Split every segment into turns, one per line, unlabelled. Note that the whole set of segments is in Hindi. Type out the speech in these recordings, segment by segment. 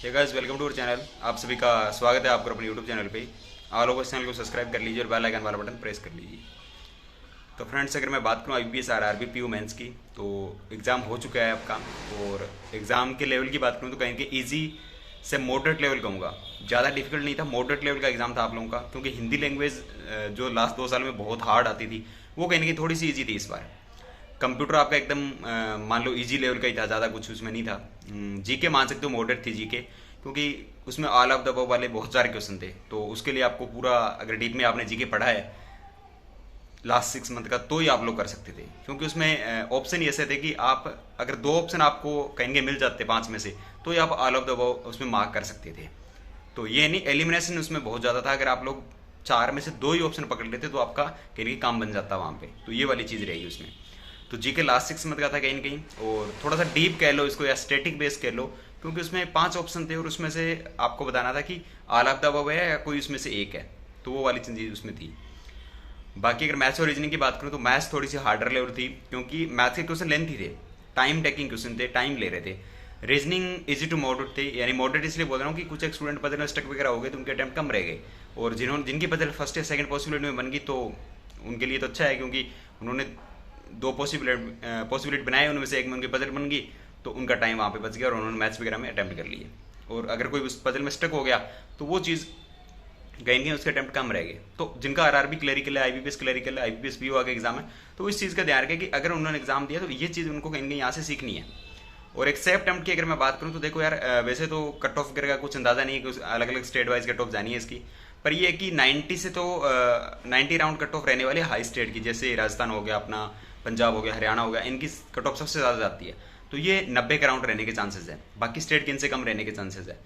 Hey guys, welcome to our channel. आप सभी का स्वागत है आपको अपने यूट्यूब चैनल पे। आप लोग इस चैनल को सब्सक्राइब कर लीजिए और बेल आइकन वाला बटन प्रेस कर लीजिए। तो फ्रेंड्स, अगर मैं बात करूँ IBPS RRB PU मेंस की, तो एग्ज़ाम हो चुका है आपका। और एग्ज़ाम के लेवल की बात करूँ तो कहीं कि ईजी से मॉडरेट लेवल कहूँगा। ज़्यादा डिफिकल्ट नहीं था, मॉडरेट लेवल का एग्ज़ाम था आप लोगों का। क्योंकि हिंदी लैंग्वेज जो लास्ट 2 साल में बहुत हार्ड आती थी, वो कहीं ना कहीं थोड़ी सी ईजी थी इस बार। कंप्यूटर आपका एकदम मान लो इजी लेवल का ही था, ज़्यादा कुछ उसमें नहीं था। जीके मान सकते हो मॉडरेट थी जीके, क्योंकि उसमें ऑल ऑफ द अबव वाले बहुत सारे क्वेश्चन थे। तो उसके लिए आपको पूरा, अगर डीप में आपने जीके पढ़ा है लास्ट 6 मंथ का, तो ही आप लोग कर सकते थे। क्योंकि उसमें ऑप्शन ही ऐसे थे कि आप, अगर 2 ऑप्शन आपको कहेंगे मिल जाते 5 में से, तो ही आप ऑल ऑफ द अबव उसमें मार्क कर सकते थे। तो ये नहीं, एलिमिनेशन उसमें बहुत ज़्यादा था। अगर आप लोग 4 में से 2 ही ऑप्शन पकड़ लेते तो आपका कहीं ना काम बन जाता वहाँ पे। तो ये वाली चीज़ रहेगी उसमें। तो जीके लास्ट 6 मंथ का था कहीं ना कहीं, और थोड़ा सा डीप कह लो इसको या स्टैटिक बेस कह लो। क्योंकि उसमें 5 ऑप्शन थे और उसमें से आपको बताना था कि ऑल ऑफ द अबव है या कोई उसमें से एक है। तो वो वाली चीज़ उसमें थी। बाकी अगर मैथ्स और रीजनिंग की बात करूँ तो मैथ्स थोड़ी सी हार्डर लेवल थी, क्योंकि मैथ्स के क्वेश्चन लेंथी थे, टाइम टेकिंग क्वेश्चन थे, टाइम ले रहे थे। रीजनिंग इजी टू मॉडरेट थे, यानी मॉडरेट इसलिए बोल रहा हूँ कि कुछ एक स्टूडेंट पजल में स्टक वगैरह हो गए तो उनके अटैम्प्ट कम रह गए। और जिनकी पजल फर्स्ट या सेकंड पॉसिबिलिटी में बन गई, तो उनके लिए तो अच्छा है, क्योंकि उन्होंने 2 पॉसिबिलिटी बनाए, उनमें से एक में उनकी पजल बन गई। तो उनका टाइम वहाँ पे बच गया और उन्होंने मैथ्स वगैरह में अटैम्प्ट कर लिए। और अगर कोई उस पजल में स्टक हो गया तो वो चीज़ कहीं नहीं, उसके अटैम्प्ट कम रह गए। तो जिनका आरआरबी क्लरिकल है, IBPS क्लरिकल है, IBPS PO आगे एग्जाम है, तो इस चीज़ का ध्यान रखें कि अगर उन्होंने एग्जाम दिया तो ये चीज़ उनको कहीं कहीं यहाँ से सीखनी है। और एक सेफ अटैम्प्ट की अगर मैं बात करूँ तो देखो यार, वैसे तो कट ऑफ वगैरह का कुछ अंदाजा नहीं है कि अलग अलग स्टेट वाइज कट ऑफ जानी है इसकी। पर ये है कि 90 से तो 90 राउंड कट ऑफ रहने वाले हाई स्टेट की, जैसे राजस्थान हो गया अपना, पंजाब हो गया, हरियाणा हो गया, इनकी कट ऑफ सबसे ज़्यादा जाती है। तो ये 90 के राउंड रहने के चांसेस है, बाकी स्टेट के इनसे कम रहने के चांसेस है।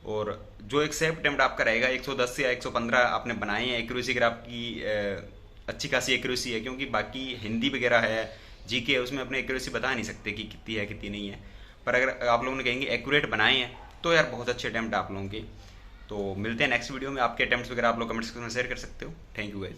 और जो एक सेफ अटेम्प्ट आपका रहेगा 110 या 115 आपने बनाए हैं, एक्यूरेसी अगर आपकी अच्छी खासी एक्यूरेसी है, क्योंकि बाकी हिंदी वगैरह है, जीके है, उसमें अपने एक्यूरेसी बता नहीं सकते कि कितनी है कितनी नहीं है। पर अगर आप लोगों ने कहेंगे एक्यूरेट बनाए हैं, तो यार बहुत अच्छे अटैम्प्ट आप लोगों के। तो मिलते हैं नेक्स्ट वीडियो में। आपके अटैम्प्ट्स वगैरह आप लोग कमेंट्स में शेयर कर सकते हो। Thank you guys.